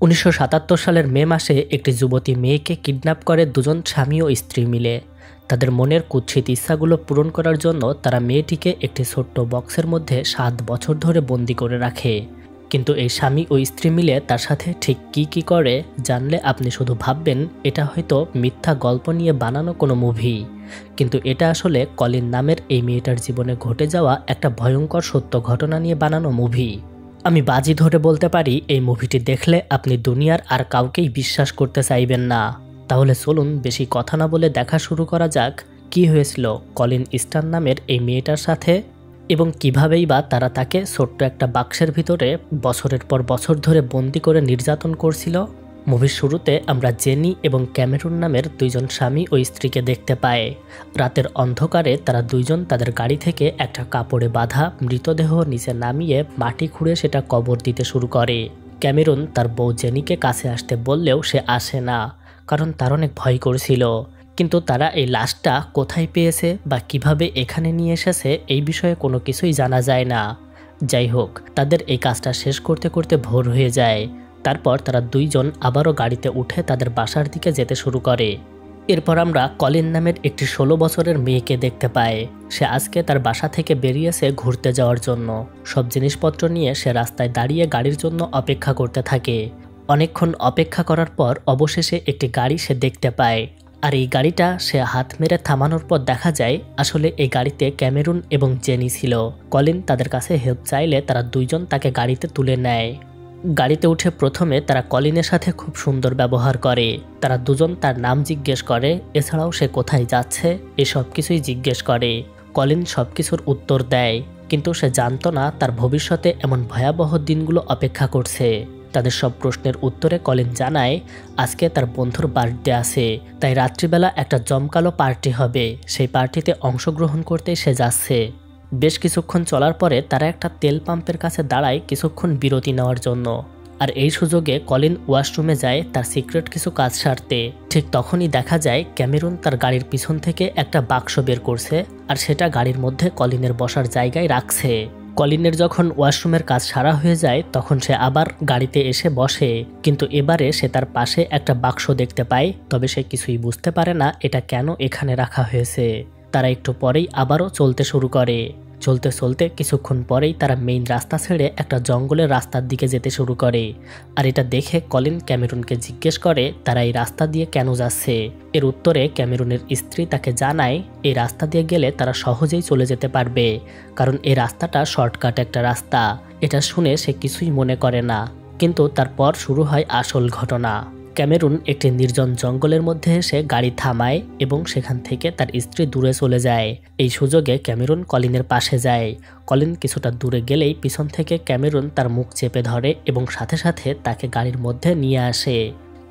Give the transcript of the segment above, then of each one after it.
১৯৭৭ সালের মে মাসে একটি যুবতী মেয়েকে কিডন্যাপ করে দুজন স্বামী ও স্ত্রী মিলে। তাদের মনের কুৎসিত ইচ্ছাগুলো পূরণ করার জন্য তারা মেয়েটিকে একটি ছোট্ট বক্সের মধ্যে ৭ বছর ধরে বন্দি করে রাখে। কিন্তু এই স্বামী ও স্ত্রী মিলে তার সাথে ঠিক কি করে জানলে আপনি শুধু ভাববেন এটা হয়তো মিথ্যা গল্প নিয়ে বানানো কোনো মুভি। কিন্তু এটা আসলে কলিন নামের এই মেয়েটার জীবনে ঘটে যাওয়া একটা ভয়ঙ্কর সত্য ঘটনা নিয়ে বানানো মুভি। আমি বাজি ধরে বলতে পারি এই মুভিটি দেখলে আপনি দুনিয়ার আর কাউকেই বিশ্বাস করতে চাইবেন না। তাহলে চলুন বেশি কথা না বলে দেখা শুরু করা যাক কি হয়েছিল কলিন স্টার নামের এই মেয়েটার সাথে এবং কিভাবেই বা তারা তাকে ছোট্ট একটা বাক্সের ভিতরে বছরের পর বছর ধরে বন্দি করে নির্যাতন করছিল। মুভির শুরুতে আমরা জেনি এবং ক্যামেরুন নামের দুইজন স্বামী ও স্ত্রীকে দেখতে পাই। রাতের অন্ধকারে তারা দুইজন তাদের গাড়ি থেকে একটা কাপড়ে বাঁধা মৃতদেহ নিচে নামিয়ে মাটি খুঁড়ে সেটা কবর দিতে শুরু করে। ক্যামেরুন তার বউ জেনিকে কাছে আসতে বললেও সে আসে না, কারণ তার অনেক ভয় করছিল। কিন্তু তারা এই লাশটা কোথায় পেয়েছে বা কিভাবে এখানে নিয়ে এসেছে এই বিষয়ে কোনো কিছুই জানা যায় না। যাই হোক, তাদের এই কাজটা শেষ করতে করতে ভোর হয়ে যায়। তারপর তারা দুইজন আবারও গাড়িতে উঠে তাদের বাসার দিকে যেতে শুরু করে। এরপর আমরা কলিন নামের একটি ১৬ বছরের মেয়েকে দেখতে পাই। সে আজকে তার বাসা থেকে বেরিয়েছে ঘুরতে যাওয়ার জন্য। সব জিনিসপত্র নিয়ে সে রাস্তায় দাঁড়িয়ে গাড়ির জন্য অপেক্ষা করতে থাকে। অনেকক্ষণ অপেক্ষা করার পর অবশেষে একটি গাড়ি সে দেখতে পায়। আর এই গাড়িটা সে হাত মেরে থামানোর পর দেখা যায় আসলে এই গাড়িতে ক্যামেরুন এবং জেনি ছিল। কলিন তাদের কাছে হেল্প চাইলে তারা দুইজন তাকে গাড়িতে তুলে নেয়। গাড়িতে উঠে প্রথমে তারা কলিনের সাথে খুব সুন্দর ব্যবহার করে। তারা দুজন তার নাম জিজ্ঞেস করে, এছাড়াও সে কোথায় যাচ্ছে এসব কিছুই জিজ্ঞেস করে। কলিন সব কিছুর উত্তর দেয়, কিন্তু সে জানতো না তার ভবিষ্যতে এমন ভয়াবহ দিনগুলো অপেক্ষা করছে। তাদের সব প্রশ্নের উত্তরে কলিন জানায় আজকে তার বন্ধুর বার্থডে আছে, তাই রাত্রিবেলা একটা জমকালো পার্টি হবে, সেই পার্টিতে অংশগ্রহণ করতে সে যাচ্ছে। বেশ কিছুক্ষণ চলার পরে তারা একটা তেল পাম্পের কাছে দাঁড়ায় কিছুক্ষণ বিরতি নেওয়ার জন্য। আর এই সুযোগে কলিন ওয়াশরুমে যায় তার সিক্রেট কিছু কাজ সারতে। ঠিক তখনই দেখা যায় ক্যামেরুন তার গাড়ির পিছন থেকে একটা বাক্স বের করছে আর সেটা গাড়ির মধ্যে কলিনের বসার জায়গায় রাখছে। কলিনের যখন ওয়াশরুমের কাজ সারা হয়ে যায় তখন সে আবার গাড়িতে এসে বসে, কিন্তু এবারে সে তার পাশে একটা বাক্স দেখতে পায়। তবে সে কিছুই বুঝতে পারে না এটা কেন এখানে রাখা হয়েছে। তারা একটু পরেই আবারও চলতে শুরু করে। চলতে চলতে কিছুক্ষণ পরেই তারা মেইন রাস্তা ছেড়ে একটা জঙ্গলের রাস্তার দিকে যেতে শুরু করে। আর এটা দেখে কলিন ক্যামেরুনকে জিজ্ঞেস করে তারা এই রাস্তা দিয়ে কেন যাচ্ছে। এর উত্তরে ক্যামেরুনের স্ত্রী তাকে জানায় এই রাস্তা দিয়ে গেলে তারা সহজেই চলে যেতে পারবে, কারণ এই রাস্তাটা শর্টকাট একটা রাস্তা। এটা শুনে সে কিছুই মনে করে না, কিন্তু তারপর শুরু হয় আসল ঘটনা। ক্যামেরুন একটি নির্জন জঙ্গলের মধ্যে এসে গাড়ি থামায় এবং সেখান থেকে তার স্ত্রী দূরে চলে যায়। এই সুযোগে ক্যামেরুন কলিনের পাশে যায়। কলিন কিছুটা দূরে গেলেই পিছন থেকে ক্যামেরুন তার মুখ চেপে ধরে এবং সাথে সাথে তাকে গাড়ির মধ্যে নিয়ে আসে।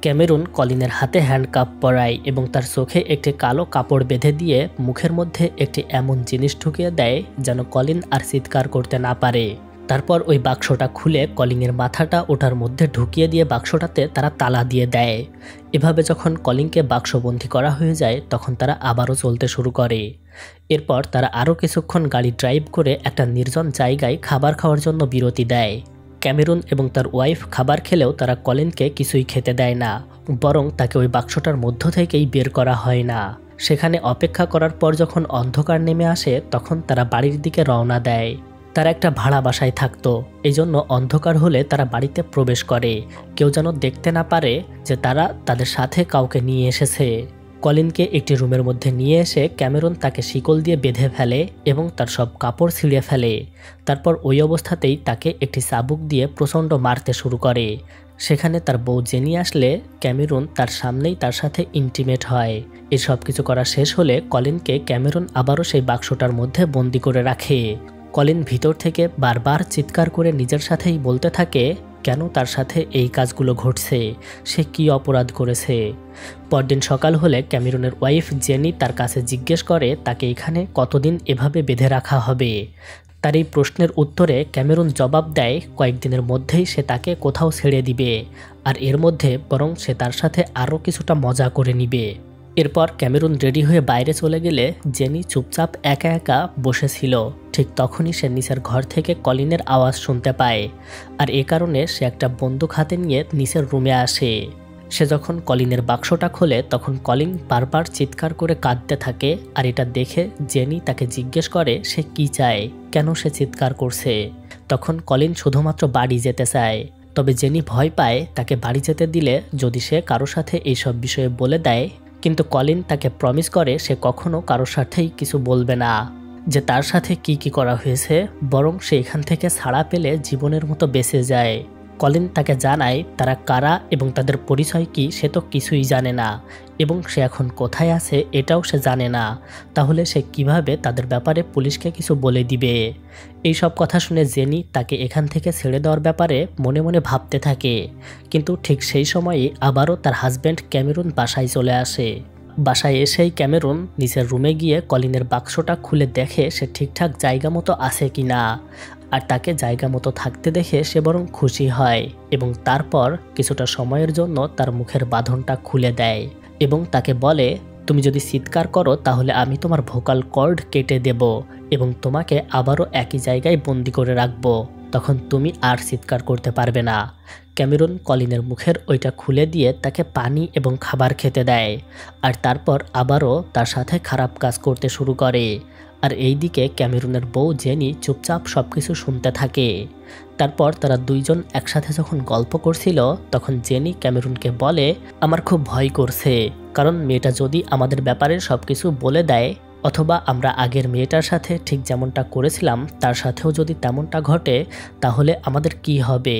ক্যামেরুন কলিনের হাতে হ্যান্ডকাপ পরায় এবং তার চোখে একটি কালো কাপড় বেঁধে দিয়ে মুখের মধ্যে একটি এমন জিনিস ঢুকিয়ে দেয় যেন কলিন আর চিৎকার করতে না পারে। তারপর ওই বাক্সটা খুলে কলিনের মাথাটা ওটার মধ্যে ঢুকিয়ে দিয়ে বাক্সটাতে তারা তালা দিয়ে দেয়। এভাবে যখন কলিনকে বাক্সবন্দী করা হয়ে যায় তখন তারা আবারও চলতে শুরু করে। এরপর তারা আরও কিছুক্ষণ গাড়ি ড্রাইভ করে একটা নির্জন জায়গায় খাবার খাওয়ার জন্য বিরতি দেয়। ক্যামেরুন এবং তার ওয়াইফ খাবার খেলেও তারা কলিনকে কিছুই খেতে দেয় না, বরং তাকে ওই বাক্সটার মধ্য থেকেই বের করা হয় না। সেখানে অপেক্ষা করার পর যখন অন্ধকার নেমে আসে তখন তারা বাড়ির দিকে রওনা দেয়। তারা একটা ভাড়া বাসায় থাকতো, এই জন্য অন্ধকার হলে তারা বাড়িতে প্রবেশ করে, কেউ যেন দেখতে না পারে যে তারা তাদের সাথে কাউকে নিয়ে এসেছে। কলিনকে একটি রুমের মধ্যে নিয়ে এসে ক্যামেরুন তাকে শিকল দিয়ে বেঁধে ফেলে এবং তার সব কাপড় ছিঁড়ে ফেলে। তারপর ওই অবস্থাতেই তাকে একটি চাবুক দিয়ে প্রচণ্ড মারতে শুরু করে। সেখানে তার বউ জেনি আসলে ক্যামেরুন তার সামনেই তার সাথে ইন্টিমেট হয়। এসব কিছু করা শেষ হলে কলিনকে ক্যামেরুন আবারও সেই বাক্সটার মধ্যে বন্দি করে রাখে। কলিন ভিতর থেকে বারবার চিৎকার করে নিজের সাথেই বলতে থাকে কেন তার সাথে এই কাজগুলো ঘটছে, সে কি অপরাধ করেছে। পরদিন সকাল হলে ক্যামেরুনের ওয়াইফ জেনি তার কাছে জিজ্ঞেস করে তাকে এখানে কতদিন এভাবে বেঁধে রাখা হবে। তার এই প্রশ্নের উত্তরে ক্যামেরুন জবাব দেয় কয়েকদিনের মধ্যেই সে তাকে কোথাও ছেড়ে দিবে, আর এর মধ্যে বরং সে তার সাথে আরও কিছুটা মজা করে নিবে। এরপর ক্যামেরুন রেডি হয়ে বাইরে চলে গেলে জেনি চুপচাপ একা একা বসেছিল। ঠিক তখনই সে নিচের ঘর থেকে কলিনের আওয়াজ শুনতে পায়, আর এ কারণে সে একটা বন্দুক হাতে নিয়ে নিচের রুমে আসে। সে যখন কলিনের বাক্সটা খোলে তখন কলিন বারবার চিৎকার করে কাঁদতে থাকে, আর এটা দেখে জেনি তাকে জিজ্ঞেস করে সে কি চায়, কেন সে চিৎকার করছে। তখন কলিন শুধুমাত্র বাড়ি যেতে চায়, তবে জেনি ভয় পায় তাকে বাড়ি যেতে দিলে যদি সে কারো সাথে এইসব বিষয়ে বলে দেয়। কিন্তু কলিন তাকে প্রমিস করে সে কখনো কারোর সাথেই কিছু বলবে না, যে তার সাথে কি করা হয়েছে, বরং সে এখান থেকে ছাড়া পেলে জীবনের মতো বেঁচে যায়। কলিন তাকে জানায় তারা কারা এবং তাদের পরিচয় কি সে তো কিছুই জানে না, এবং সে এখন কোথায় আছে এটাও সে জানে না। তাহলে সে কিভাবে তাদের ব্যাপারে পুলিশকে কিছু বলে দিবে? এই সব কথা শুনে জেনি তাকে এখান থেকে ছেড়ে দেওয়ার ব্যাপারে মনে মনে ভাবতে থাকে। কিন্তু ঠিক সেই সময়ই আবারও তার হাজব্যান্ড ক্যামেরুন বাসায় চলে আসে। বাসায় এসেই ক্যামেরুন নিচের রুমে গিয়ে কলিনের বাক্সটা খুলে দেখে সে ঠিকঠাক জায়গা মতো আছে কিনা, আর তাকে জায়গা মতো থাকতে দেখে সে বরং খুশি হয় এবং তারপর কিছুটা সময়ের জন্য তার মুখের বাঁধনটা খুলে দেয় এবং তাকে বলে, তুমি যদি চিৎকার করো তাহলে আমি তোমার ভোকাল কর্ড কেটে দেব এবং তোমাকে আবারও একই জায়গায় বন্দি করে রাখবো, তখন তুমি আর চিৎকার করতে পারবে না। ক্যামেরুন কলিনের মুখের ওইটা খুলে দিয়ে তাকে পানি এবং খাবার খেতে দেয়, আর তারপর আবারও তার সাথে খারাপ কাজ করতে শুরু করে। আর এইদিকে ক্যামেরুনের বউ জেনি চুপচাপ সবকিছু শুনতে থাকে। তারপর তারা দুইজন একসাথে যখন গল্প করছিল তখন জেনি ক্যামেরুনকে বলে, আমার খুব ভয় করছে, কারণ মেয়েটা যদি আমাদের ব্যাপারে সবকিছু বলে দেয়, অথবা আমরা আগের মেয়েটার সাথে ঠিক যেমনটা করেছিলাম তার সাথেও যদি তেমনটা ঘটে, তাহলে আমাদের কি হবে?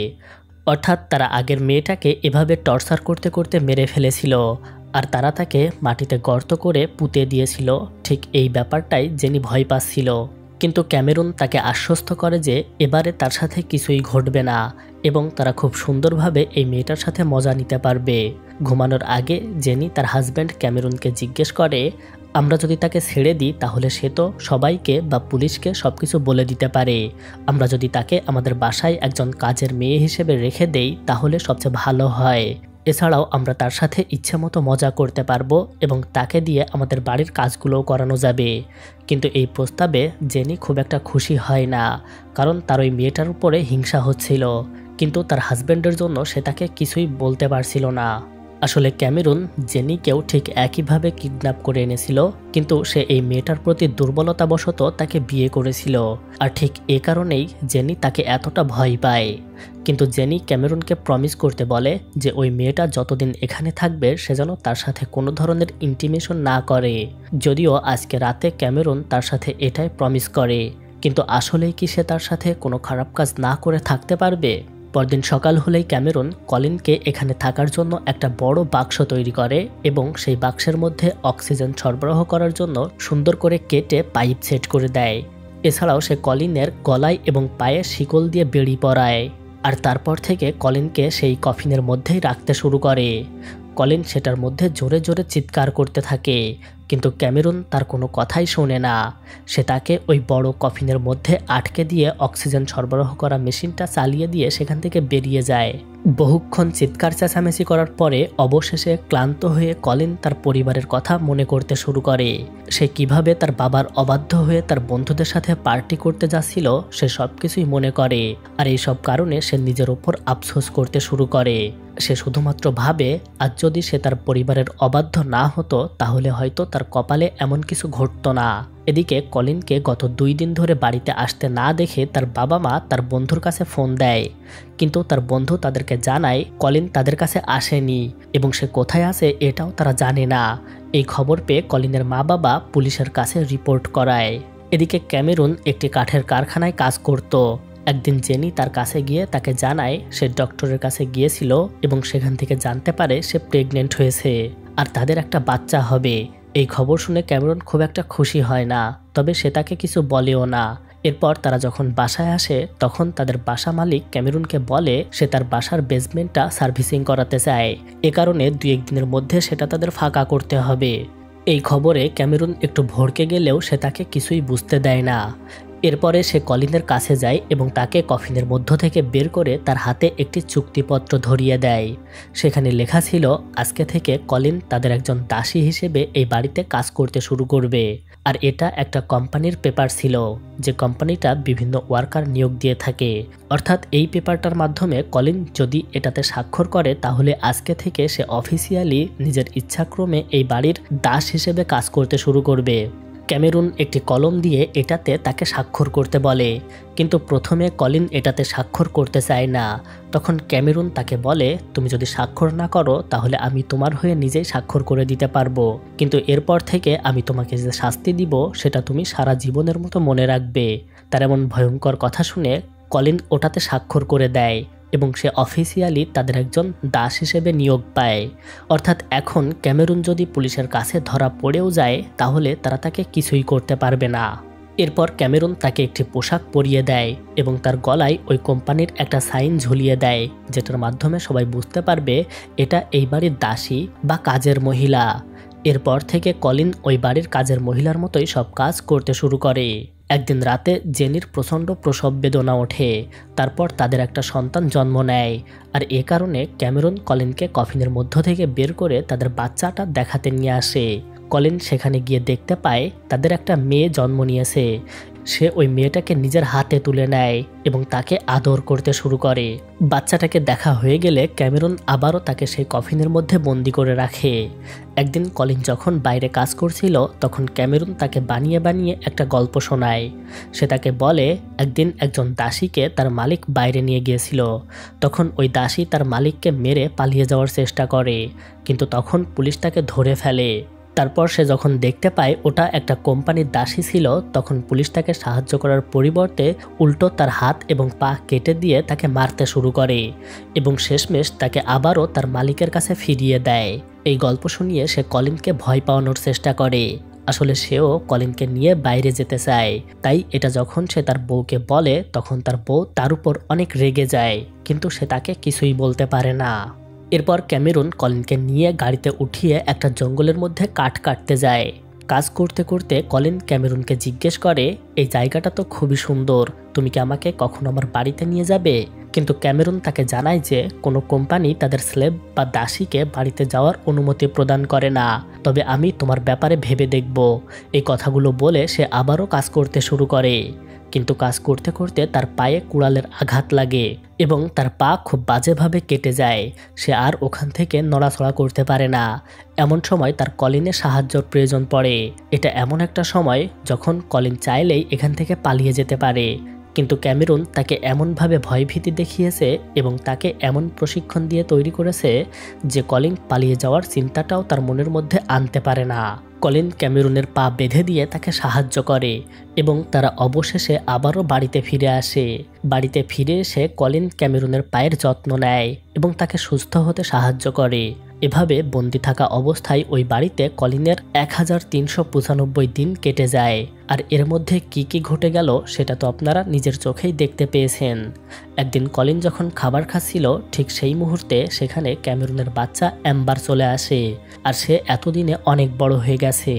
অর্থাৎ তারা আগের মেয়েটাকে এভাবে টর্চার করতে করতে মেরে ফেলেছিল, আর তারা তাকে মাটিতে গর্ত করে পুঁতে দিয়েছিল। ঠিক এই ব্যাপারটাই জেনি ভয় পাচ্ছিল। কিন্তু ক্যামেরুন তাকে আশ্বস্ত করে যে এবারে তার সাথে কিছুই ঘটবে না এবং তারা খুব সুন্দরভাবে এই মেয়েটার সাথে মজা নিতে পারবে। ঘুমানোর আগে জেনি তার হাজব্যান্ড ক্যামেরুনকে জিজ্ঞেস করে, আমরা যদি তাকে ছেড়ে দিই তাহলে সে তো সবাইকে বা পুলিশকে সবকিছু বলে দিতে পারে। আমরা যদি তাকে আমাদের বাসায় একজন কাজের মেয়ে হিসেবে রেখে দেই তাহলে সবচেয়ে ভালো হয়। এছাড়াও আমরা তার সাথে ইচ্ছে মতো মজা করতে পারবো এবং তাকে দিয়ে আমাদের বাড়ির কাজগুলোও করানো যাবে। কিন্তু এই প্রস্তাবে জেনি খুব একটা খুশি হয় না, কারণ তার ওই মেয়েটার উপরে হিংসা হচ্ছিল, কিন্তু তার হাজব্যান্ডের জন্য সে তাকে কিছুই বলতে পারছিল না। আসলে ক্যামেরুন জেনিকেও ঠিক একইভাবে কিডন্যাপ করে এনেছিল, কিন্তু সে এই মেয়েটার প্রতি দুর্বলতাবশত তাকে বিয়ে করেছিল, আর ঠিক এ কারণেই জেনি তাকে এতটা ভয় পায়। কিন্তু জেনি ক্যামেরুনকে প্রমিস করতে বলে যে ওই মেয়েটা যতদিন এখানে থাকবে সে যেন তার সাথে কোনো ধরনের ইন্টিমেশন না করে। যদিও আজকে রাতে ক্যামেরুন তার সাথে এটাই প্রমিস করে, কিন্তু আসলেই কি সে তার সাথে কোনো খারাপ কাজ না করে থাকতে পারবে? পরদিন সকাল হলেই ক্যামেরুন কলিনকে এখানে থাকার জন্য একটা বড় বাক্স তৈরি করে এবং সেই বাক্সের মধ্যে অক্সিজেন সরবরাহ করার জন্য সুন্দর করে কেটে পাইপ সেট করে দেয়। এছাড়াও সে কলিনের গলায় এবং পায়ে শিকল দিয়ে বেড়ি পরায়, আর তারপর থেকে কলিনকে সেই কফিনের মধ্যেই রাখতে শুরু করে। কলিন সেটার মধ্যে জোরে জোরে চিৎকার করতে থাকে, কিন্তু ক্যামেরুন তার কোনো কথাই শোনে না। সে তাকে ওই বড় কফিনের মধ্যে আটকে দিয়ে অক্সিজেন সরবরাহ করা মেশিনটা চালিয়ে দিয়ে সেখান থেকে বেরিয়ে যায়। বহুক্ষণ চিৎকার চেঁচামেচি করার পরে অবশেষে ক্লান্ত হয়ে কলিন তার পরিবারের কথা মনে করতে শুরু করে। সে কিভাবে তার বাবার অবাধ্য হয়ে তার বন্ধুদের সাথে পার্টি করতে যাচ্ছিল সে সব কিছুই মনে করে, আর এই সব কারণে সে নিজের ওপর আফসোস করতে শুরু করে। সে শুধুমাত্র ভাবে আজ যদি সে তার পরিবারের অবাধ্য না হতো তাহলে হয়তো তার কপালে এমন কিছু ঘটতো না। এদিকে কলিনকে গত 2 দিন ধরে বাড়িতে আসতে না দেখে তার বাবা মা তার বন্ধুর কাছে ফোন দেয়, কিন্তু তার বন্ধু তাদেরকে জানায় কলিন তাদের কাছে আসেনি এবং সে কোথায় আছে এটাও তারা জানে না। এই খবর পেয়ে কলিনের মা বাবা পুলিশের কাছে রিপোর্ট করায়। এদিকে ক্যামেরুন একটি কাঠের কারখানায় কাজ করত। একদিন জেনি তার কাছে গিয়ে তাকে জানায় সে ডক্টরের কাছে গিয়েছিল এবং সেখান থেকে জানতে পারে সে প্রেগনেন্ট হয়েছে আর তাদের একটা বাচ্চা হবে। এই খবর শুনে ক্যামেরুন খুব একটা খুশি হয় না, তবে সে তাকে কিছু বলেও না। এরপর তারা যখন বাসায় আসে তখন তাদের বাসা মালিক ক্যামেরুনকে বলে সে তার বাসার বেসমেন্টটা সার্ভিসিং করাতে চায়, এ কারণে 2-1 দিনের মধ্যে সেটা তাদের ফাঁকা করতে হবে। এই খবরে ক্যামেরুন একটু ভড়কে গেলেও সে তাকে কিছুই বুঝতে দেয় না। এরপরে সে কলিনের কাছে যায় এবং তাকে কফিনের মধ্য থেকে বের করে তার হাতে একটি চুক্তিপত্র ধরিয়ে দেয়। সেখানে লেখা ছিল আজকে থেকে কলিন তাদের একজন দাসী হিসেবে এই বাড়িতে কাজ করতে শুরু করবে। আর এটা একটা কোম্পানির পেপার ছিল, যে কোম্পানিটা বিভিন্ন ওয়ার্কার নিয়োগ দিয়ে থাকে। অর্থাৎ এই পেপারটার মাধ্যমে কলিন যদি এটাতে স্বাক্ষর করে তাহলে আজকে থেকে সে অফিসিয়ালি নিজের ইচ্ছাক্রমে এই বাড়ির দাস হিসেবে কাজ করতে শুরু করবে। ক্যামেরুন একটি কলম দিয়ে এটাতে তাকে স্বাক্ষর করতে বলে, কিন্তু প্রথমে কলিন এটাতে স্বাক্ষর করতে চায় না। তখন ক্যামেরুন তাকে বলে, তুমি যদি স্বাক্ষর না করো তাহলে আমি তোমার হয়ে নিজেই স্বাক্ষর করে দিতে পারবো, কিন্তু এরপর থেকে আমি তোমাকে যে শাস্তি দিব সেটা তুমি সারা জীবনের মতো মনে রাখবে। তার এমন ভয়ঙ্কর কথা শুনে কলিন ওটাতে স্বাক্ষর করে দেয় এবং সে অফিসিয়ালি তাদের একজন দাস হিসেবে নিয়োগ পায়। অর্থাৎ এখন ক্যামেরুন যদি পুলিশের কাছে ধরা পড়েও যায় তাহলে তারা তাকে কিছুই করতে পারবে না। এরপর ক্যামেরুন তাকে একটি পোশাক পরিয়ে দেয় এবং তার গলায় ওই কোম্পানির একটা সাইন ঝুলিয়ে দেয়, যেটার মাধ্যমে সবাই বুঝতে পারবে এটা এই বাড়ির দাসী বা কাজের মহিলা। এরপর থেকে কলিন ওই বাড়ির কাজের মহিলার মতোই সব কাজ করতে শুরু করে। একদিন রাতে জেনির প্রচণ্ড প্রসব বেদনা ওঠে। তারপর তাদের একটা সন্তান জন্ম নেয়। আর এ কারণে ক্যামেরুন কলিনকে কফিনের মধ্য থেকে বের করে তাদের বাচ্চাটা দেখাতে নিয়ে আসে। কলিন সেখানে গিয়ে দেখতে পায় তাদের একটা মেয়ে জন্ম নিয়েছে। সে ওই মেয়েটাকে নিজের হাতে তুলে নেয় এবং তাকে আদর করতে শুরু করে। বাচ্চাটাকে দেখা হয়ে গেলে ক্যামেরুন আবারও তাকে সেই কফিনের মধ্যে বন্দি করে রাখে। একদিন কলিন যখন বাইরে কাজ করছিল তখন ক্যামেরুন তাকে বানিয়ে বানিয়ে একটা গল্প শোনায়। সে তাকে বলে একদিন একজন দাসীকে তার মালিক বাইরে নিয়ে গিয়েছিল। তখন ওই দাসী তার মালিককে মেরে পালিয়ে যাওয়ার চেষ্টা করে, কিন্তু তখন পুলিশ তাকে ধরে ফেলে। তারপর সে যখন দেখতে পায় ওটা একটা কোম্পানির দাসী ছিল, তখন পুলিশ তাকে সাহায্য করার পরিবর্তে উল্টো তার হাত এবং পা কেটে দিয়ে তাকে মারতে শুরু করে এবং শেষমেশ তাকে আবারও তার মালিকের কাছে ফিরিয়ে দেয়। এই গল্প শুনিয়ে সে কলিনকে ভয় পাওয়ানোর চেষ্টা করে। আসলে সেও কলিনকে নিয়ে বাইরে যেতে চায়। তাই এটা যখন সে তার বউকে বলে তখন তার বউ তার উপর অনেক রেগে যায়, কিন্তু সে তাকে কিছুই বলতে পারে না। এরপর ক্যামেরুন কলিনকে নিয়ে গাড়িতে উঠিয়ে একটা জঙ্গলের মধ্যে কাঠ কাটতে যায়। কাজ করতে করতে কলিন ক্যামেরুনকে জিজ্ঞেস করে, এই জায়গাটা তো খুবই সুন্দর, তুমি কি আমাকে কখনো আমার বাড়িতে নিয়ে যাবে? কিন্তু ক্যামেরুন তাকে জানায় যে কোনো কোম্পানি তাদের স্লেভ বা দাসীকে বাড়িতে যাওয়ার অনুমতি প্রদান করে না, তবে আমি তোমার ব্যাপারে ভেবে দেখব। এই কথাগুলো বলে সে আবারও কাজ করতে শুরু করে, কিন্তু কাজ করতে করতে তার পায়ে কুড়ালের আঘাত লাগে এবং তার পা খুব বাজেভাবে কেটে যায়। সে আর ওখান থেকে নড়াচড়া করতে পারে না। এমন সময় তার কলিনের সাহায্যের প্রয়োজন পড়ে। এটা এমন একটা সময় যখন কলিন চাইলেই এখান থেকে পালিয়ে যেতে পারে, কিন্তু ক্যামেরুন তাকে এমনভাবে ভয়ভীতি দেখিয়েছে এবং তাকে এমন প্রশিক্ষণ দিয়ে তৈরি করেছে যে কলিন পালিয়ে যাওয়ার চিন্তাটাও তার মনের মধ্যে আনতে পারে না। কলিন ক্যামেরুনের পা বেঁধে দিয়ে তাকে সাহায্য করে এবং তারা অবশেষে আবারও বাড়িতে ফিরে আসে। বাড়িতে ফিরে এসে কলিন ক্যামেরুনের পায়ের যত্ন নেয় এবং তাকে সুস্থ হতে সাহায্য করে। এভাবে বন্দি থাকা অবস্থায় ওই বাড়িতে কলিনের 1395 দিন কেটে যায়। আর এর মধ্যে কি কি ঘটে গেল সেটা তো আপনারা নিজের চোখেই দেখতে পেয়েছেন। একদিন কলিন যখন খাবার খাচ্ছিল ঠিক সেই মুহূর্তে সেখানে ক্যামেরুনের বাচ্চা অ্যাম্বার চলে আসে। আর সে এতদিনে অনেক বড় হয়ে গেছে,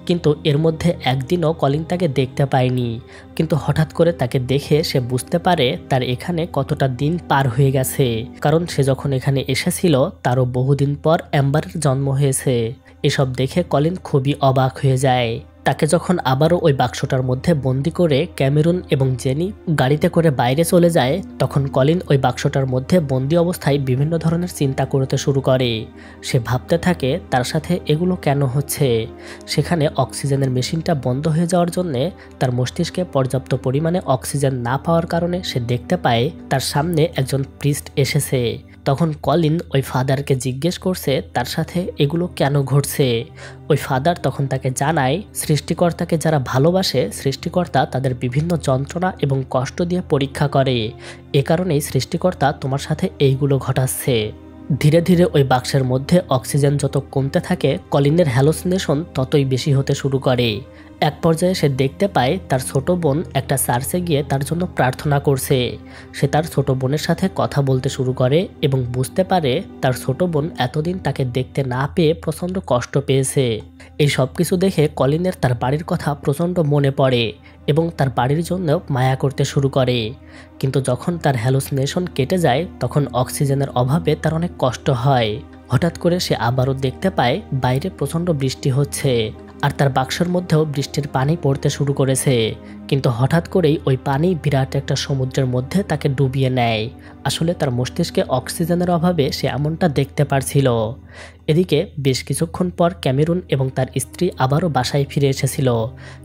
কিন্তু এর মধ্যে একদিনও কলিন তাকে দেখতে পায়নি। কিন্তু হঠাৎ করে তাকে দেখে সে বুঝতে পারে তার এখানে কতটা দিন পার হয়ে গেছে, কারণ সে যখন এখানে এসেছিল তারও বহুদিন পর অ্যাম্বারের জন্ম হয়েছে। এসব দেখে কলিন খুবই অবাক হয়ে যায়। তাকে যখন আবারও ওই বাক্সটার মধ্যে বন্দি করে ক্যামেরুন এবং জেনি গাড়িতে করে বাইরে চলে যায়, তখন কলিন ওই বাক্সটার মধ্যে বন্দি অবস্থায় বিভিন্ন ধরনের চিন্তা করতে শুরু করে। সে ভাবতে থাকে তার সাথে এগুলো কেন হচ্ছে। সেখানে অক্সিজেনের মেশিনটা বন্ধ হয়ে যাওয়ার জন্যে তার মস্তিষ্কে পর্যাপ্ত পরিমাণে অক্সিজেন না পাওয়ার কারণে সে দেখতে পায় তার সামনে একজন প্রিস্ট এসেছে। তখন কলিন ওই ফাদারকে জিজ্ঞেস করছে তার সাথে এগুলো কেন ঘটছে। ওই ফাদার তখন তাকে জানায় সৃষ্টিকর্তাকে যারা ভালোবাসে সৃষ্টিকর্তা তাদের বিভিন্ন যন্ত্রণা এবং কষ্ট দিয়ে পরীক্ষা করে, এ কারণেই সৃষ্টিকর্তা তোমার সাথে এইগুলো ঘটাচ্ছে। ধীরে ধীরে ওই বাক্সের মধ্যে অক্সিজেন যত কমতে থাকে কলিনের হ্যালোসিনেশন ততই বেশি হতে শুরু করে। এক পর্যায়ে সে দেখতে পায় তার ছোট বোন একটা চার্চে গিয়ে তার জন্য প্রার্থনা করছে। সে তার ছোট বোনের সাথে কথা বলতে শুরু করে এবং বুঝতে পারে তার ছোট বোন এতদিন তাকে দেখতে না পেয়ে প্রচণ্ড কষ্ট পেয়েছে। এই সব কিছু দেখে কলিনের তার বাড়ির কথা প্রচণ্ড মনে পড়ে এবং তার বাড়ির জন্য মায়া করতে শুরু করে। কিন্তু যখন তার হ্যালুসিনেশন কেটে যায় তখন অক্সিজেনের অভাবে তার অনেক কষ্ট হয়। হঠাৎ করে সে আবারও দেখতে পায় বাইরে প্রচণ্ড বৃষ্টি হচ্ছে আর তার বাক্সের মধ্যেও বৃষ্টির পানি পড়তে শুরু করেছে। কিন্তু হঠাৎ করেই ওই পানি বিরাট একটা সমুদ্রের মধ্যে তাকে ডুবিয়ে নেয়। আসলে তার মস্তিষ্কে অক্সিজেনের অভাবে সে এমনটা দেখতে পারছিল। এদিকে বেশ কিছুক্ষণ পর ক্যামেরুন এবং তার স্ত্রী আবারও বাসায় ফিরে এসেছিল।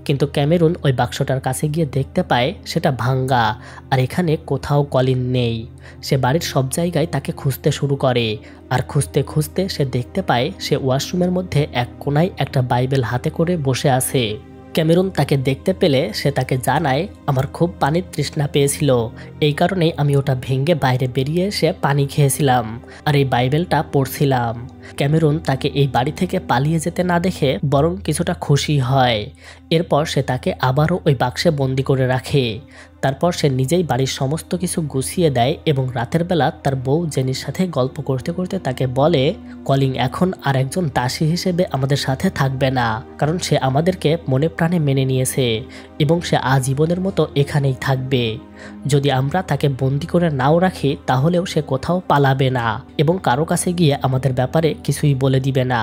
কিন্তু ক্যামেরুন ওই বাক্সটার কাছে গিয়ে দেখতে পায় সেটা ভাঙ্গা আর এখানে কোথাও কলিন নেই। সে বাড়ির সব জায়গায় তাকে খুঁজতে শুরু করে আর খুঁজতে খুঁজতে সে দেখতে পায় সে ওয়াশরুমের মধ্যে এক কোনায় একটা বাইবেল হাতে করে বসে আছে। ক্যামেরুন তাকে দেখতে পেলে সে তাকে জানায়, আমার খুব পানির তৃষ্ণা পেয়েছিল, এই কারণেই আমি ওটা ভেঙে বাইরে বেরিয়ে এসে পানি খেয়েছিলাম আর এই বাইবেলটা পড়ছিলাম। ক্যামেরুন তাকে এই বাড়ি থেকে পালিয়ে যেতে না দেখে বরং কিছুটা খুশি হয়। এরপর সে তাকে আবারও ওই বাক্সে বন্দি করে রাখে। তারপর সে নিজেই বাড়ির সমস্ত কিছু গুছিয়ে দেয় এবং রাতের বেলা তার বউ জেনির সাথে গল্প করতে করতে তাকে বলে, কলিং এখন আর একজন দাসী হিসেবে আমাদের সাথে থাকবে না, কারণ সে আমাদেরকে মনে প্রাণে মেনে নিয়েছে এবং সে আজীবনের মতো এখানেই থাকবে। যদি আমরা তাকে বন্দি করে নাও রাখি তাহলেও সে কোথাও পালাবে না এবং কারো কাছে গিয়ে আমাদের ব্যাপারে কিছুই বলে দিবে না।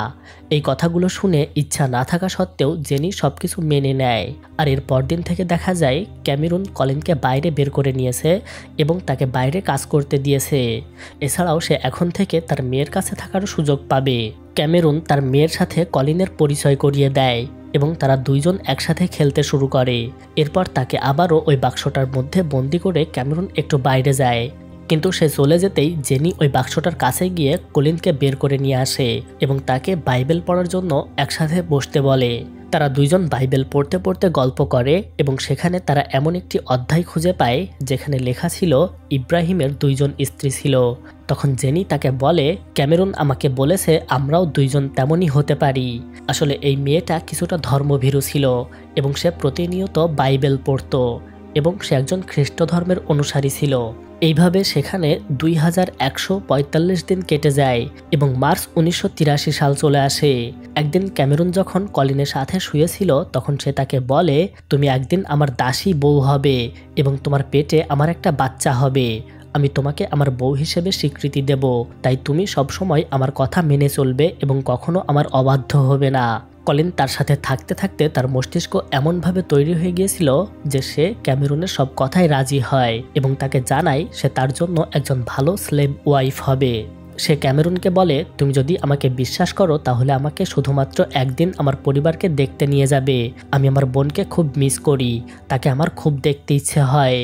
এই কথাগুলো শুনে ইচ্ছা না থাকা সত্ত্বেও জেনি সবকিছু মেনে নেয়। আর এর পরদিন থেকে দেখা যায় ক্যামেরুন কলিনকে বাইরে বের করে নিয়েছে এবং তাকে বাইরে কাজ করতে দিয়েছে। এছাড়াও সে এখন থেকে তার মেয়ের কাছে থাকার সুযোগ পাবে। ক্যামেরুন তার মেয়ের সাথে কলিনের পরিচয় করিয়ে দেয় এবং তারা দুইজন একসাথে খেলতে শুরু করে। এরপর তাকে আবারও ওই বাক্সটার মধ্যে বন্দি করে ক্যামেরুন একটু বাইরে যায়। কিন্তু সে চলে যেতেই জেনি ওই বাক্সটার কাছে গিয়ে কলিনকে বের করে নিয়ে আসে এবং তাকে বাইবেল পড়ার জন্য একসাথে বসতে বলে। তারা দুইজন বাইবেল পড়তে পড়তে গল্প করে এবং সেখানে তারা এমন একটি অধ্যায় খুঁজে পায় যেখানে লেখা ছিল ইব্রাহিমের দুইজন স্ত্রী ছিল। তখন জেনি তাকে বলে, ক্যামেরুন আমাকে বলেছে আমরাও দুইজন তেমনই হতে পারি। আসলে এই মেয়েটা কিছুটা ধর্মভীরু ছিল এবং সে প্রতিনিয়ত বাইবেল পড়ত এবং সে একজন খ্রিস্ট ধর্মের অনুসারী ছিল। এইভাবে সেখানে 2145 দিন কেটে যায় এবং মার্চ 1983 সাল চলে আসে। একদিন ক্যামেরুন যখন কলিনের সাথে শুয়েছিল তখন সে তাকে বলে, তুমি একদিন আমার দাসী বউ হবে এবং তোমার পেটে আমার একটা বাচ্চা হবে। আমি তোমাকে আমার বউ হিসেবে স্বীকৃতি দেব, তাই তুমি সবসময় আমার কথা মেনে চলবে এবং কখনো আমার অবাধ্য হবে না। কলিন তার সাথে থাকতে থাকতে তার মস্তিষ্ক এমনভাবে তৈরি হয়ে গিয়েছিল যে সে ক্যামেরুনের সব কথায় রাজি হয় এবং তাকে জানায় সে তার জন্য একজন ভালো স্লেভ ওয়াইফ হবে। সে ক্যামেরুনকে বলে, তুমি যদি আমাকে বিশ্বাস করো তাহলে আমাকে শুধুমাত্র একদিন আমার পরিবারকে দেখতে নিয়ে যাবে। আমি আমার বোনকে খুব মিস করি, তাকে আমার খুব দেখতে ইচ্ছে হয়।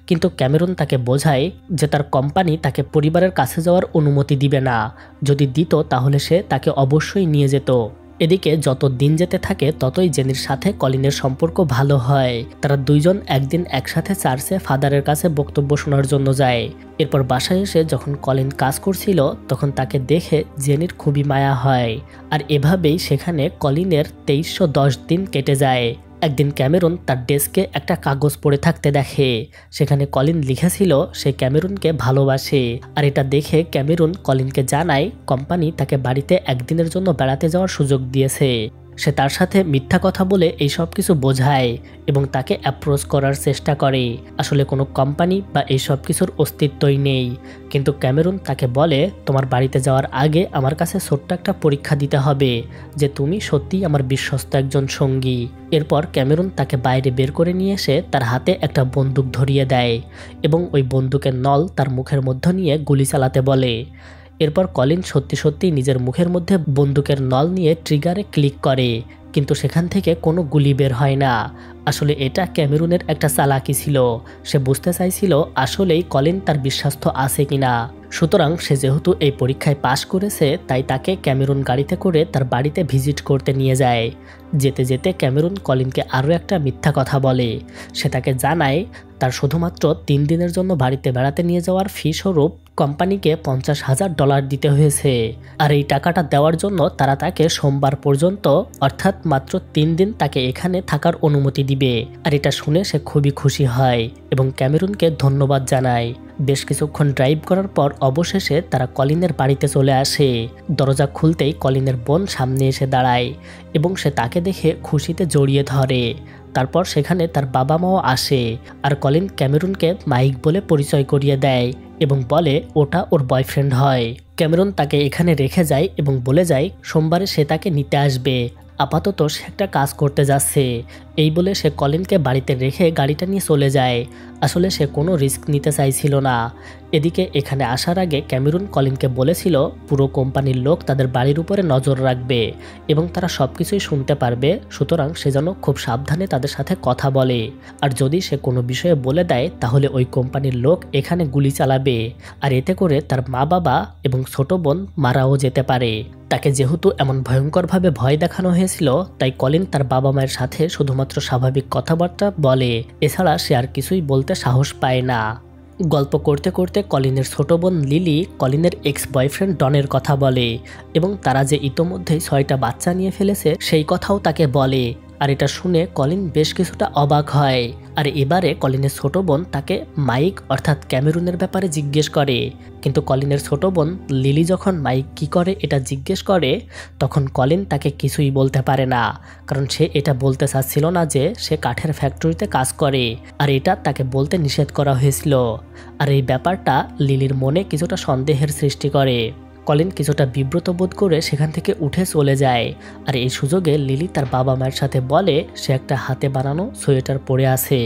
কিন্তু ক্যামেরুন তাকে বোঝায় যে তার কোম্পানি তাকে পরিবারের কাছে যাওয়ার অনুমতি দিবে না, যদি দিত তাহলে সে তাকে অবশ্যই নিয়ে যেত। এদিকে যত দিন যেতে থাকে ততই জেনির সাথে কলিনের সম্পর্ক ভালো হয়। তারা দুইজন একদিন একসাথে চার্চে ফাদারের কাছে বক্তব্য শোনার জন্য যায়। এরপর বাসায় এসে যখন কলিন কাজ করছিল তখন তাকে দেখে জেনির খুবই মায়া হয় আর এভাবেই সেখানে কলিনের 2310 দিন কেটে যায়। একদিন ক্যামেরুন তার ডেস্কে একটা কাগজ পড়ে থাকতে দেখে, সেখানে কলিন লিখেছিল সে ক্যামেরুনকে ভালোবাসে। আর এটা দেখে ক্যামেরুন কলিনকে জানায় কোম্পানি তাকে বাড়িতে একদিনের জন্য বেড়াতে যাওয়ার সুযোগ দিয়েছে। সে তার সাথে মিথ্যা কথা বলে এই সব কিছু বোঝায় এবং তাকে অ্যাপ্রোচ করার চেষ্টা করে। আসলে কোনো কোম্পানি বা এই সব কিছুর অস্তিত্বই নেই। কিন্তু ক্যামেরুন তাকে বলে, তোমার বাড়িতে যাওয়ার আগে আমার কাছে ছোট্ট একটা পরীক্ষা দিতে হবে যে তুমি সত্যিই আমার বিশ্বস্ত একজন সঙ্গী। এরপর ক্যামেরুন তাকে বাইরে বের করে নিয়ে এসে তার হাতে একটা বন্দুক ধরিয়ে দেয় এবং ওই বন্দুকের নল তার মুখের মধ্যে নিয়ে গুলি চালাতে বলে। এরপর কলিন সত্যি সত্যি নিজের মুখের মধ্যে বন্দুকের নল নিয়ে ট্রিগারে ক্লিক করে, কিন্তু সেখান থেকে কোনো গুলি বের হয় না। আসলে এটা ক্যামেরুনের একটা চালাকি ছিল। সে বুঝতে চাইছিল আসলেই কলিন তার বিশ্বাস্ত আছে কিনা। সুতরাং সে যেহেতু এই পরীক্ষায় পাশ করেছে তাই তাকে ক্যামেরুন গাড়িতে করে তার বাড়িতে ভিজিট করতে নিয়ে যায়। যেতে যেতে ক্যামেরুন কলিনকে আরও একটা মিথ্যা কথা বলে। সে তাকে জানায় তার শুধুমাত্র 3 দিনের জন্য বাড়িতে বেড়াতে নিয়ে যাওয়ার ফি স্বরূপ কোম্পানিকে $50,000 দিতে হয়েছে। আর এই টাকাটা দেওয়ার জন্য তারা তাকে সোমবার পর্যন্ত অর্থাৎ মাত্র 3 দিন তাকে এখানে থাকার অনুমতি দিবে। আর এটা শুনে সে খুবই খুশি হয় এবং ক্যামেরুনকে ধন্যবাদ জানায়। বেশ কিছুক্ষণ ড্রাইভ করার পর অবশেষে তারা কলিনের বাড়িতে চলে আসে। দরজা খুলতেই কলিনের বোন সামনে এসে দাঁড়ায় এবং সে তাকে দেখে খুশিতে জড়িয়ে ধরে। তারপর সেখানে তার বাবা মাও আসে আর কলিন ক্যামেরুনকে মাইক বলে পরিচয় করিয়ে দেয় এবং বলে ওটা ওর বয়ফ্রেন্ড হয়। ক্যামেরুন তাকে এখানে রেখে যায় এবং বলে যায় সোমবারে সে তাকে নিতে আসবে। আপাতত সে একটা কাজ করতে যাচ্ছে। এই বলে সে কলিনকে বাড়িতে রেখে গাড়িটা নিয়ে চলে যায়। আসলে সে কোনো রিস্ক নিতে চাইছিল না। এদিকে এখানে আসার আগে ক্যামেরুন কলিনকে বলেছিল পুরো কোম্পানির লোক তাদের বাড়ির উপরে নজর রাখবে এবং তারা সব কিছুই শুনতে পারবে, সুতরাং সে যেন খুব সাবধানে তাদের সাথে কথা বলে। আর যদি সে কোনো বিষয়ে বলে দেয় তাহলে ওই কোম্পানির লোক এখানে গুলি চালাবে আর এতে করে তার মা বাবা এবং ছোট বোন মারাও যেতে পারে। তাকে যেহেতু এমন ভয়ঙ্করভাবে ভয় দেখানো হয়েছিল তাই কলিন তার বাবা মায়ের সাথে শুধুমাত্র স্বাভাবিক কথাবার্তা বলে, এছাড়া সে আর কিছুই বলতে সাহস পায় না। গল্প করতে করতে কলিনের ছোট বোন লিলি কলিনের এক্স বয়ফ্রেন্ড ডনের কথা বলে এবং তারা যে ইতোমধ্যেই 6টা বাচ্চা নিয়ে ফেলেছে সেই কথাও তাকে বলে। আর এটা শুনে কলিন বেশ কিছুটা অবাক হয়। আর এবারে কলিনের ছোট বোন তাকে মাইক অর্থাৎ ক্যামেরুনের ব্যাপারে জিজ্ঞেস করে, কিন্তু কলিনের ছোট বোন লিলি যখন মাইক কি করে এটা জিজ্ঞেস করে তখন কলিন তাকে কিছুই বলতে পারে না, কারণ সে এটা বলতে চাচ্ছিল না যে সে কাঠের ফ্যাক্টরিতে কাজ করে আর এটা তাকে বলতে নিষেধ করা হয়েছিল। আর এই ব্যাপারটা লিলির মনে কিছুটা সন্দেহের সৃষ্টি করে। কলিন কিছুটা বিব্রত বোধ করে সেখান থেকে উঠে চলে যায়। আর এই সুযোগে লিলি তার বাবা মায়ের সাথে বলে সে একটা হাতে বানানো সোয়েটার পরে আছে।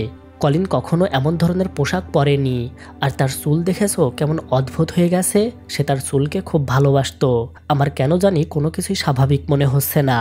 কলিন কখনো এমন ধরনের পোশাক পরেনি। আর তার চুল দেখেছো কেমন অদ্ভুত হয়ে গেছে, সে তার চুলকে খুব ভালোবাসতো। আমার কেন জানি কোনো কিছুই স্বাভাবিক মনে হচ্ছে না।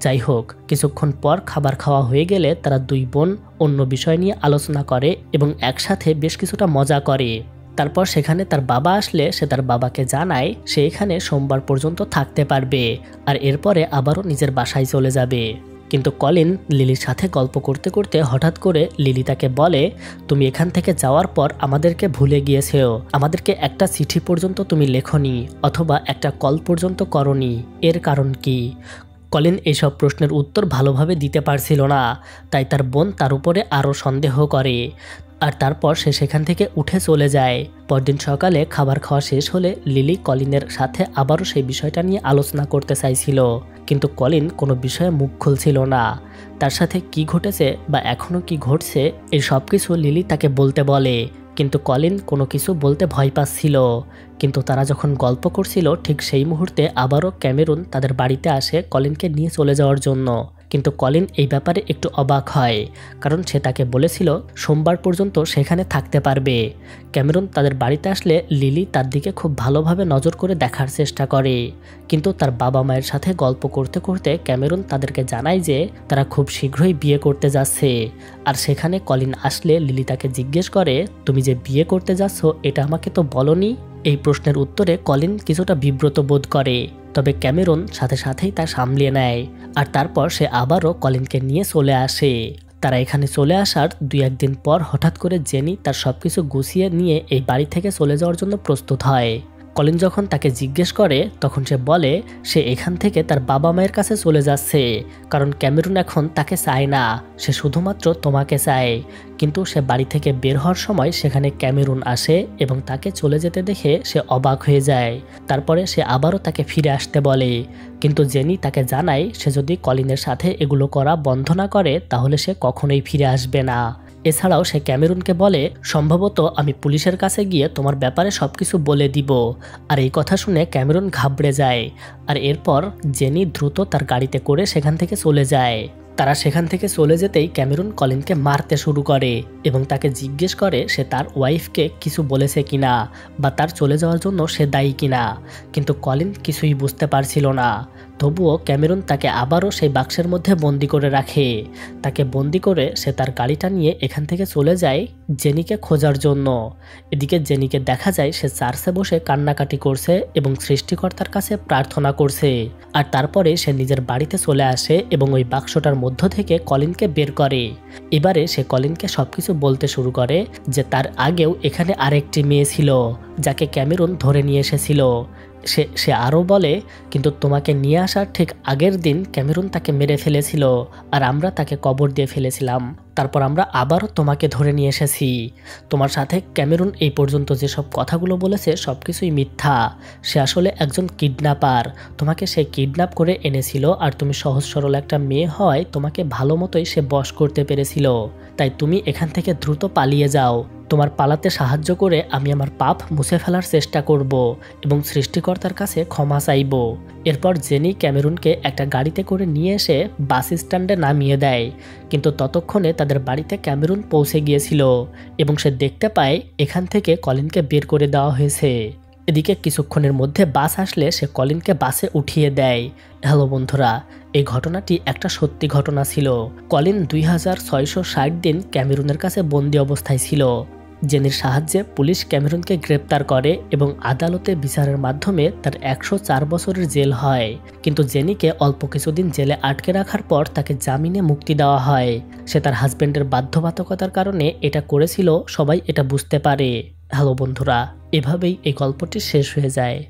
যাই হোক, কিছুক্ষণ পর খাবার খাওয়া হয়ে গেলে তারা দুই বোন অন্য বিষয় নিয়ে আলোচনা করে এবং একসাথে বেশ কিছুটা মজা করে। তারপর সেখানে তার বাবা আসলে সে তার বাবাকে জানায় সে এখানে সোমবার পর্যন্ত থাকতে পারবে আর এরপরে আবারও নিজের বাসায় চলে যাবে। কিন্তু কলিন লিলির সাথে গল্প করতে করতে হঠাৎ করে লিলি তাকে বলে তুমি এখান থেকে যাওয়ার পর আমাদেরকে ভুলে গিয়েছো, আমাদেরকে একটা চিঠি পর্যন্ত তুমি লেখনি অথবা একটা কল পর্যন্ত করনি, এর কারণ কি? কলিন এইসব প্রশ্নের উত্তর ভালোভাবে দিতে পারছিল না, তাই তার বোন তার উপরে আরও সন্দেহ করে। আর তারপর সে সেখান থেকে উঠে চলে যায়। পরদিন সকালে খাবার খাওয়া শেষ হলে লিলি কলিনের সাথে আবারও সেই বিষয়টা নিয়ে আলোচনা করতে চাইছিল, কিন্তু কলিন কোনো বিষয়ে মুখ খুলছিল না। তার সাথে কি ঘটেছে বা এখনও কি ঘটছে এই সব কিছু লিলি তাকে বলতে বলে, কিন্তু কলিন কোনো কিছু বলতে ভয় পাচ্ছিল। কিন্তু তারা যখন গল্প করছিল ঠিক সেই মুহূর্তে আবারও ক্যামেরুন তাদের বাড়িতে আসে কলিনকে নিয়ে চলে যাওয়ার জন্য। কিন্তু কলিন এই ব্যাপারে একটু অবাক হয়, কারণ সে তাকে বলেছিল সোমবার পর্যন্ত সেখানে থাকতে পারবে। ক্যামেরুন তাদের বাড়িতে আসলে লিলি তার দিকে খুব ভালোভাবে নজর করে দেখার চেষ্টা করে, কিন্তু তার বাবা মায়ের সাথে গল্প করতে করতে ক্যামেরুন তাদেরকে জানায় যে তারা খুব শীঘ্রই বিয়ে করতে যাচ্ছে। আর সেখানে কলিন আসলে লিলি তাকে জিজ্ঞেস করে তুমি যে বিয়ে করতে যাচ্ছ এটা আমাকে তো বলনি। এই প্রশ্নের উত্তরে কলিন কিছুটা বিব্রত বোধ করে, তবে ক্যামেরুন সাথে সাথেই তা সামলিয়ে নেয়। আর তারপর সে আবারও কলিনকে নিয়ে চলে আসে। তারা এখানে চলে আসার 2-1 দিন পর হঠাৎ করে জেনি তার সবকিছু গুছিয়ে নিয়ে এই বাড়ি থেকে চলে যাওয়ার জন্য প্রস্তুত হয়। কলিন যখন তাকে জিজ্ঞেস করে তখন সে বলে সে এখান থেকে তার বাবা মায়ের কাছে চলে যাচ্ছে, কারণ ক্যামেরুন এখন তাকে চায় না, সে শুধুমাত্র তোমাকে চায়। কিন্তু সে বাড়ি থেকে বের হওয়ার সময় সেখানে ক্যামেরুন আসে এবং তাকে চলে যেতে দেখে সে অবাক হয়ে যায়। তারপরে সে আবারও তাকে ফিরে আসতে বলে, কিন্তু জেনি তাকে জানায় সে যদি কলিনের সাথে এগুলো করা বন্ধ না করে তাহলে সে কখনোই ফিরে আসবে না। এছাড়াও সে ক্যামেরুনকে বলে সম্ভবত আমি পুলিশের কাছে গিয়ে তোমার ব্যাপারে সবকিছু বলে দিব। আর এই কথা শুনে ক্যামেরুন ঘাবড়ে যায়। আর এরপর জেনি দ্রুত তার গাড়িতে করে সেখান থেকে চলে যায়। তারা সেখান থেকে চলে যেতেই ক্যামেরুন কলিনকে মারতে শুরু করে এবং তাকে জিজ্ঞেস করে সে তার ওয়াইফকে কিছু বলেছে কিনা বা তার চলে যাওয়ার জন্য সে দায়ী কিনা, কিন্তু কলিন কিছুই বুঝতে পারছিল না। তবুও ক্যামেরুন তাকে আবারও সেই বাক্সের মধ্যে বন্দি করে রাখে। তাকে বন্দি করে সে তার গাড়িটা নিয়ে এখান থেকে চলে যায় জেনিকে খোঁজার জন্য। এদিকে জেনিকে দেখা যায় সে চার্চে বসে কান্নাকাটি করছে এবং সৃষ্টিকর্তার কাছে প্রার্থনা করছে। আর তারপরে সে নিজের বাড়িতে চলে আসে এবং ওই বাক্সটার মধ্য থেকে কলিনকে বের করে। এবারে সে কলিনকে সবকিছু বলতে শুরু করে যে তার আগেও এখানে আরেকটি মেয়ে ছিল যাকে ক্যামেরুন ধরে নিয়ে এসেছিল। সে আরও বলে, কিন্তু তোমাকে নিয়ে আসার ঠিক আগের দিন ক্যামেরুন তাকে মেরে ফেলেছিল আর আমরা তাকে কবর দিয়ে ফেলেছিলাম। তারপর আমরা আবারও তোমাকে ধরে নিয়ে এসেছি। তোমার সাথে ক্যামেরুন এই পর্যন্ত যেসব কথাগুলো বলেছে সব কিছুই মিথ্যা। সে আসলে একজন কিডন্যাপার। তোমাকে সে কিডন্যাপ করে এনেছিল আর তুমি সহজ সরল একটা মেয়ে হয় তোমাকে ভালো মতোই সে বশ করতে পেরেছিল। তাই তুমি এখান থেকে দ্রুত পালিয়ে যাও। তোমার পালাতে সাহায্য করে আমি আমার পাপ মুছে ফেলার চেষ্টা করব এবং সৃষ্টিকর্তার কাছে ক্ষমা চাইব। এরপর জেনি ক্যামেরুনকে একটা গাড়িতে করে নিয়ে এসে বাস স্ট্যান্ডে নামিয়ে দেয়। কিন্তু ততক্ষণে তাদের বাড়িতে ক্যামেরুন পৌঁছে গিয়েছিল এবং সে দেখতে পায় এখান থেকে কলিনকে বের করে দেওয়া হয়েছে। এদিকে কিছুক্ষণের মধ্যে বাস আসলে সে কলিনকে বাসে উঠিয়ে দেয়। হ্যালো বন্ধুরা, এই ঘটনাটি একটা সত্যি ঘটনা ছিল। কলিন 2660 দিন ক্যামেরুনের কাছে বন্দি অবস্থায় ছিল। জেনির সাহায্যে পুলিশ ক্যামেরুনকে গ্রেপ্তার করে এবং আদালতে বিচারের মাধ্যমে তার 104 বছরের জেল হয়। কিন্তু জেনিকে অল্প কিছুদিন জেলে আটকে রাখার পর তাকে জামিনে মুক্তি দেওয়া হয়। সে তার হাজবেন্ডের বাধ্যবাধকতার কারণে এটা করেছিল, সবাই এটা বুঝতে পারে। হ্যালো বন্ধুরা, এভাবেই এই গল্পটি শেষ হয়ে যায়।